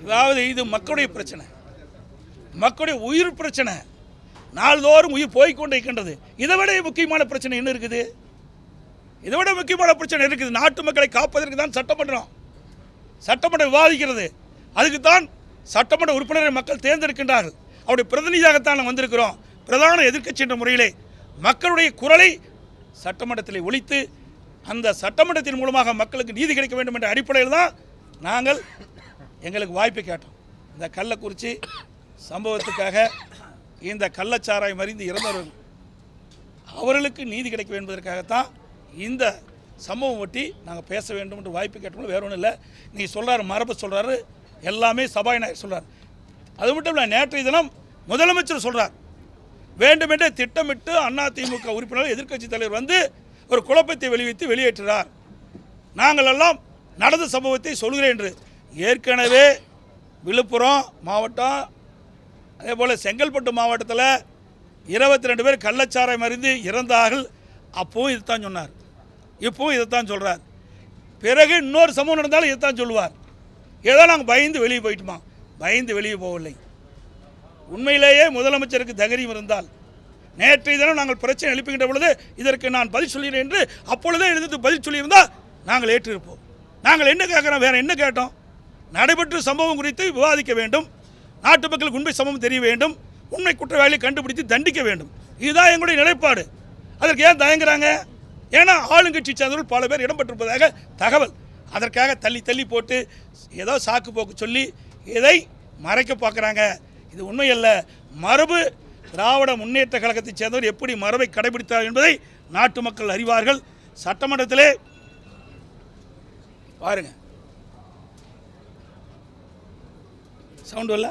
அதாவது இது மக்களுடைய பிரச்சனை, மக்களுடைய உயிர் பிரச்சனை. நாள்தோறும் உயிர் போய்கொண்டே இருக்கின்றது. இதை விட முக்கியமான பிரச்சனை என்ன இருக்குது? இதை விட முக்கியமான பிரச்சனை இருக்குது. நாட்டு மக்களை காப்பதற்கு தான் சட்டமன்றம் விவாதிக்கிறது. அதுக்கு தான் சட்டமன்ற உறுப்பினரை மக்கள் தேர்ந்தெடுக்கின்றார்கள். அவருடைய பிரதிநிதியாகத்தான் நாம் வந்திருக்கிறோம். பிரதான எதிர்க்கட்சி என்ற முறையிலே மக்களுடைய குரலை சட்டமன்றத்தில் ஒலித்து அந்த சட்டமன்றத்தின் மூலமாக மக்களுக்கு நீதி கிடைக்க வேண்டும் என்ற அடிப்படையில் தான் நாங்கள் எங்களுக்கு வாய்ப்பை கேட்டோம். இந்த கள்ளக்குறிச்சி சம்பவத்துக்காக இந்த கள்ளச்சாராயம் மறிந்து இறந்தவர்கள் அவர்களுக்கு நீதி கிடைக்க என்பதற்காகத்தான் இந்த சம்பவம் ஒட்டி நாங்கள் பேச வேண்டும் என்று வாய்ப்பு கேட்டோம். வேற ஒன்றும் இல்லை. நீங்கள் சொல்கிறாரு, மரபு சொல்கிறாரு, எல்லாமே சபாநாயகர் சொல்கிறார். அது மட்டும் இல்லை, நேற்றைய தினம் முதலமைச்சர் சொல்கிறார், வேண்டுமென்றே திட்டமிட்டு அதிமுக உறுப்பினர் எதிர்க்கட்சி தலைவர் வந்து ஒரு குழப்பத்தை வெளியேற்றுகிறார். நாங்கள் எல்லாம் நடந்த சம்பவத்தை சொல்கிறேன் என்று. ஏற்கனவே விழுப்புரம் மாவட்டம், அதே போல் செங்கல்பட்டு மாவட்டத்தில் 22 பேர் கள்ளச்சாராயம் மறிந்து இறந்தார்கள். அப்பவும் இதுதான் சொன்னார், இப்பவும் இதைத்தான் சொல்கிறார். பிறகு இன்னொரு சம்பவம் நடந்தாலும் இதைத்தான் சொல்லுவார். ஏதோ நாங்கள் பயந்து வெளியே போயிட்டுமா? பயந்து வெளியே போகவில்லை. உண்மையிலேயே முதலமைச்சருக்கு தைரியம் இருந்தால் நேற்றைய தினம் நாங்கள் பிரச்சனை எழுப்புகின்ற பொழுது இதற்கு நான் பதில் சொல்கிறேன் என்று அப்பொழுதே எழுந்து பதில் சொல்லியிருந்தால் நாங்கள் ஏற்றிருப்போம். நாங்கள் என்ன கேட்குறோம்? வேறு என்ன கேட்டோம்? நடைபெற்ற சம்பவம் குறித்து விவாதிக்க வேண்டும், நாட்டு மக்களுக்கு உண்மை சம்பவம் தெரிய வேண்டும், உண்மை குற்றவாளியை கண்டுபிடித்து தண்டிக்க வேண்டும். இதுதான் எங்களுடைய நிலைப்பாடு. அதற்கு ஏன் தயங்குறாங்க? ஏன்னா ஆளுங்கட்சி சேர்ந்தவர்கள் பல பேர் இடம்பெற்றிருப்பதாக தகவல். அதற்காக தள்ளி போட்டு ஏதோ சாக்கு போக்கு சொல்லி இதை மறைக்க பார்க்குறாங்க. இது உண்மையல்ல. மரபு திராவிட முன்னேற்ற கழகத்தைச் சேர்ந்தவர் எப்படி மரபை கடைபிடித்தார் என்பதை நாட்டு மக்கள் அறிவார்கள். சட்டமன்றத்திலே பாருங்க, சவுண்ட் வரல.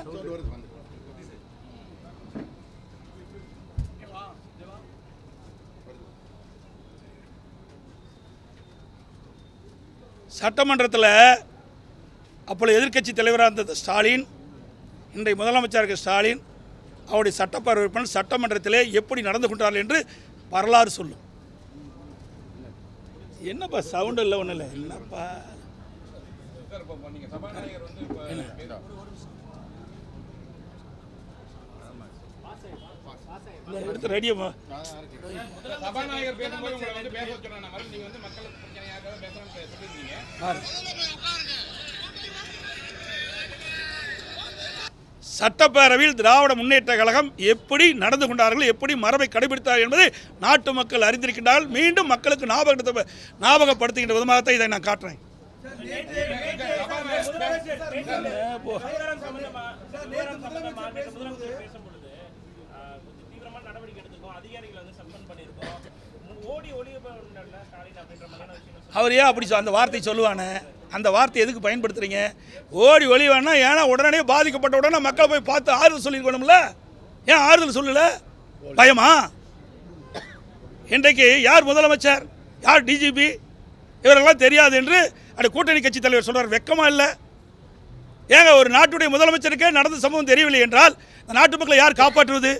சட்டமன்றத்தில் அப்பொழுது எதிர்க்கட்சி தலைவராக இருந்த ஸ்டாலின், இன்றைய முதலமைச்சர் ஸ்டாலின், அவருடைய சட்டப்பேரவை உறுப்பினர் சட்டமன்றத்திலே எப்படி நடந்து கொண்டார்கள் என்று வரலாறு சொல்லும். என்னப்பா சவுண்ட் இல்லை, ஒன்றும் இல்லை. என்னப்பா எடுத்து ரெடியா சட்டப்பேரவையில் திராவிட முன்னேற்ற கழகம் எப்படி நடந்து கொண்டார்கள், எப்படி மரபை கடைபிடித்தார்கள் என்பதை நாட்டு மக்கள் அறிந்திருக்கின்றார்கள். மீண்டும் மக்களுக்கு ஞாபகப்படுத்துகின்ற விதமாகத்தான் இதை நான் காட்டுறேன். அவர் ஏன் அப்படி அந்த வார்த்தை சொல்லுவானே? அந்த வார்த்தை எதுக்கு பயன்படுத்துறீங்க? ஓடி ஒளி வேணா, ஏன்னா உடனே பாதிக்கப்பட்ட உடனே மக்களை போய் பார்த்து ஆறுதல் சொல்லியிருக்கணும்ல. ஏன் ஆறுதல் சொல்லல? பயமா? இன்றைக்கு யார் முதலமைச்சர், யார் டிஜிபி, இவரெல்லாம் தெரியாது என்று அந்த கூட்டணி கட்சி தலைவர் சொல்றார். வெக்கமா இல்லை? ஏங்க, ஒரு நாட்டுடைய முதலமைச்சருக்கே நடந்த சம்பவம் தெரியவில்லை என்றால் இந்த நாட்டு மக்களை யார் காப்பாற்றுவது?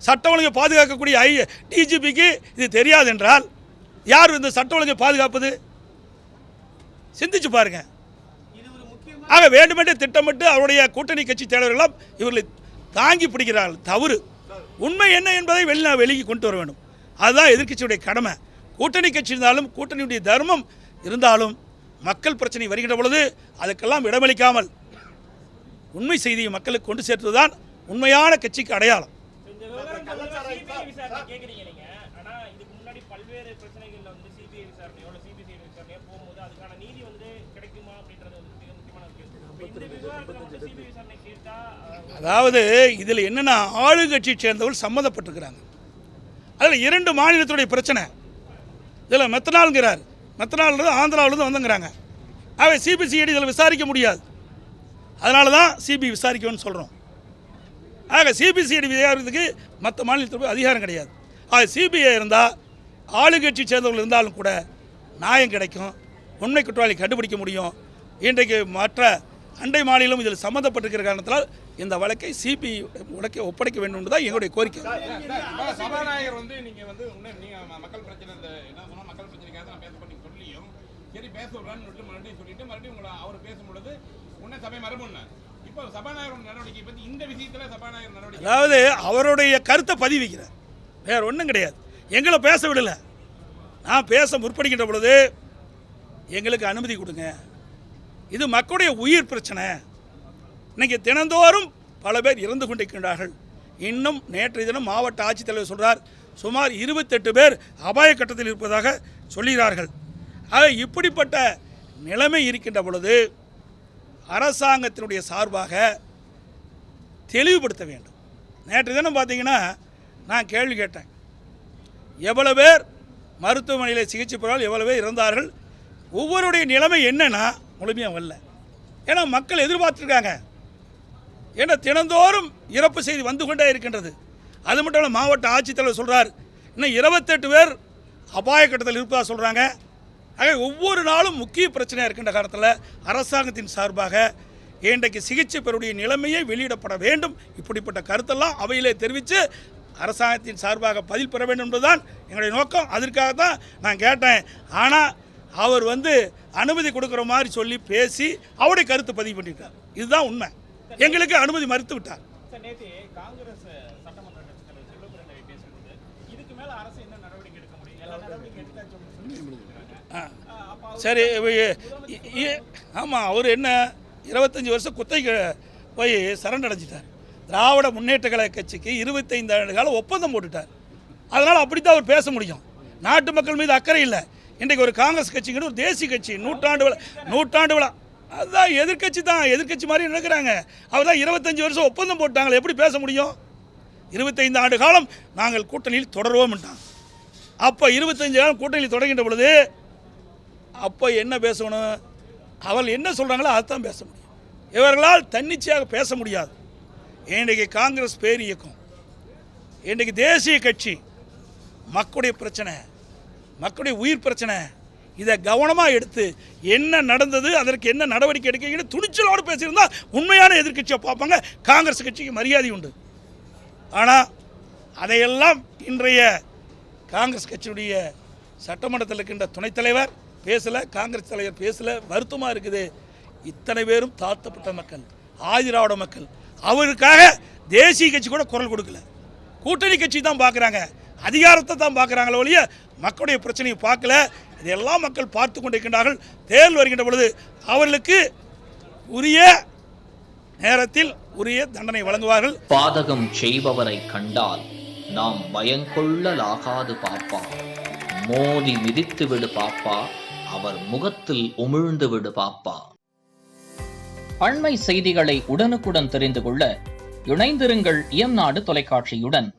சட்ட ஒழுங்கை பாதுகாக்கக்கூடிய டிஜிபிக்கு இது தெரியாது என்றால் யார் இந்த சட்ட ஒழுங்கை பாதுகாப்பது? சிந்திச்சு பாருங்க. ஆக வேண்டுமென்றே திட்டமிட்டு அவருடைய கூட்டணி கட்சி தலைவர்களும் இவர்களை தாங்கி பிடிக்கிறார்கள். தவறு. உண்மை என்ன என்பதை வெளியே கொண்டு வர வேண்டும். அதுதான் எதிர்க்கட்சியுடைய கடமை. கூட்டணி கட்சி இருந்தாலும் கூட்டணியுடைய தர்மம் இருந்தாலும் மக்கள் பிரச்சனை வருகின்ற பொழுது அதுக்கெல்லாம் இடமளிக்காமல் உண்மை செய்தியை மக்களுக்கு கொண்டு சேர்த்துதான் உண்மையான கட்சிக்கு அடையாளம். அதாவது இதில் என்னன்னா, ஆளுங்கட்சியை சேர்ந்தவர்கள் சம்மந்தப்பட்டிருக்கிறாங்க. அதில் 2 மாநிலத்துடைய பிரச்சனை. இதில் மெத்தனால்ங்கிறார், மெத்தனால் ஆந்திராவிலிருந்து வந்துங்கிறாங்க. ஆகவே சிபிசிஐடி இதில் விசாரிக்க முடியாது. அதனால தான் சிபிஐ விசாரிக்கணும்னு சொல்கிறோம். ஆக சிபிசிஐடி விசாரிக்கிறதுக்கு மற்ற மாநிலத்தில் அதிகாரம் கிடையாது. ஆக சிபிஐ இருந்தால் ஆளுங்கட்சி சேர்ந்தவர்கள் இருந்தாலும் கூட நியாயம் கிடைக்கும், உண்மை குற்றவாளி கண்டுபிடிக்க முடியும். இன்றைக்கு மற்ற அண்டை மாநிலம் இதில் சம்மந்தப்பட்டிருக்கிற காரணத்தினால் இந்த வழக்கை சிபிஐ ஒப்படைக்க வேண்டும் என்பதுதான் எங்களுடைய கோரிக்கை. சபாநாயகர் வந்து நீங்கள் வந்து மக்கள் பிரச்சனை என்ன சொன்னால் மக்கள் பிரச்சனைக்காக நான் பேச பண்ணி சொல்லியும் சரி பேச விடலான்னு மறுபடியும் சொல்லிட்டு மறுபடியும் உங்களை அவர் பேசும்பொழுது முன்ன சபை மரபுன்னு இப்போ சபாநாயகர் நடவடிக்கை பத்தி இந்த விஷயத்துல சபாநாயகர் நடவடிக்கை அதாவது அவருடைய கருத்தை பதிவு வைக்கிறார், வேற ஒன்றும் கிடையாது. எங்களை பேச விடல. நான் பேச முற்படுகின்ற பொழுது எங்களுக்கு அனுமதி கொடுங்க, இது மக்களுடைய உயிர் பிரச்சனை. இன்னைக்கு தினந்தோறும் பல பேர் இறந்து கொண்டிருக்கின்றார்கள். இன்னும் நேற்றைய தினம் மாவட்ட ஆட்சித்தலைவர் சொல்றார், சுமார் 28 பேர் அபாய கட்டத்தில் இருப்பதாக சொல்கிறார்கள். ஆக இப்படிப்பட்ட நிலைமை இருக்கின்ற பொழுது அரசாங்கத்தினுடைய சார்பாக தெளிவுபடுத்த வேண்டும். நேற்று தினம் பார்த்தீங்கன்னா நான் கேள்வி கேட்டேன், எவ்வளவு பேர் மருத்துவமனையில் சிகிச்சை பெறால் எவ்வளவு பேர் இறந்தார்கள், ஒவ்வொருடைய நிலைமை என்னன்னா முழுமையாக வரல. ஏன்னா மக்கள் எதிர்பார்த்துருக்காங்க. ஏன்னா தினந்தோறும் இறப்பு செய்தி வந்து கொண்டே இருக்கின்றது. அது மட்டும் இல்லை, மாவட்ட ஆட்சித்தலைவர் சொல்கிறார் இன்னும் 28 பேர் அபாய கட்டத்தில் இருப்பதாக சொல்கிறாங்க. ஆக ஒவ்வொரு நாளும் முக்கிய பிரச்சனையாக இருக்கின்ற காலத்தில் அரசாங்கத்தின் சார்பாக இன்றைக்கு சிகிச்சை பெறக்கூடிய நிலைமையை வெளியிடப்பட வேண்டும். இப்படிப்பட்ட கருத்தெல்லாம் அவையிலே தெரிவித்து அரசாங்கத்தின் சார்பாக பதில் பெற வேண்டும் என்பதுதான் எங்களுடைய நோக்கம். அதற்காக தான் நான் கேட்டேன். ஆனால் அவர் அனுமதி கொடுக்குற மாதிரி சொல்லி பேசி அவருடைய கருத்து பதிவு பண்ணியிருக்கார். இதுதான் உண்மை. எங்களுக்கு அனுமதி மறுத்து விட்டார். நேற்று காங்கிரஸ் சட்டமன்ற கட்சித் தலைவர் செல்வபிரன் ரவி பேசும்போது இதுக்கு மேல அரசு என்ன நடவடிக்கை எடுக்க முடியும், எல்லா நடவடிக்கை எடுத்தாச்சு. சரி, ஆமாம், அவர் என்ன 25 வருஷம் குத்தகைக்கு போய் சரண் அடைஞ்சிட்டார். திராவிட முன்னேற்ற கழக கட்சிக்கு 25 ஆண்டு காலம் ஒப்பந்தம் போட்டுட்டார். அதனால் அப்படித்தான் அவர் பேச முடியும். நாட்டு மக்கள் மீது அக்கறை இல்லை. இன்றைக்கு ஒரு காங்கிரஸ் கட்சிங்கிற ஒரு தேசிய கட்சி, நூற்றாண்டு விழா, அதுதான் எதிர்கட்சி தான், எதிர்கட்சி மாதிரி நினைக்கிறாங்க. அவர் தான் 25 வருஷம் ஒப்பந்தம் போட்டாங்களே, எப்படி பேச முடியும்? 25 ஆண்டு காலம் நாங்கள் கூட்டணியில் தொடருவோம்ட்டாங்க. அப்போ 25 காலம் கூட்டணியில் தொடங்கின்ற பொழுது அப்போ என்ன பேசணும்? அவர்கள் என்ன சொல்கிறாங்களோ அதுதான் பேச முடியும். இவர்களால் தன்னிச்சையாக பேச முடியாது. இன்றைக்கு காங்கிரஸ் பேர் இயக்கம், இன்றைக்கு தேசிய கட்சி, மக்களுடைய பிரச்சனை, மக்களுடைய உயிர் பிரச்சனை, இதை கவனமாக எடுத்து என்ன நடந்தது, அதற்கு என்ன நடவடிக்கை எடுக்க துணிச்சலோடு பேசியிருந்தா உண்மையான எதிர்கட்சியை பார்ப்பாங்க. காங்கிரஸ் கட்சிக்கு மரியாதை உண்டு. ஆனால் அதையெல்லாம் இன்றைய காங்கிரஸ் கட்சியுடைய சட்டமன்றத்தில் இருக்கின்ற துணைத் தலைவர் பேசலை, காங்கிரஸ் தலைவர் பேசலை. வருத்தமாக இருக்குது. இத்தனை பேரும் தாழ்த்தப்பட்ட மக்கள், ஆதிராவிட மக்கள், அவருக்காக தேசிய கட்சி கூட குரல் கொடுக்கல. கூட்டணி கட்சி தான் பார்க்குறாங்க, அதிகாரத்தை தான் பார்க்குறாங்களே ஒழிய மக்களுடைய பிரச்சனையை பார்க்கல. இதெல்லாம் மக்கள் பார்த்து கொண்டிருக்கின்றார்கள். தேர்தல் வருகின்ற பொழுது அவர்களுக்கு உரிய நேரத்தில் உரிய தண்டனை வழங்குவார்கள். பாதகம் செய்பவரை கண்டால் நாம் பயங்கொள்ளலாகாது பாப்பா, மோதி மிதித்து விடு பாப்பா, அவர் முகத்தில் உமிழ்ந்து விடு பாப்பா. அண்மை செய்திகளை உடனுக்குடன் தெரிந்து கொள்ள இணைந்திருங்கள் இயம்நாடு தொலைக்காட்சியுடன்.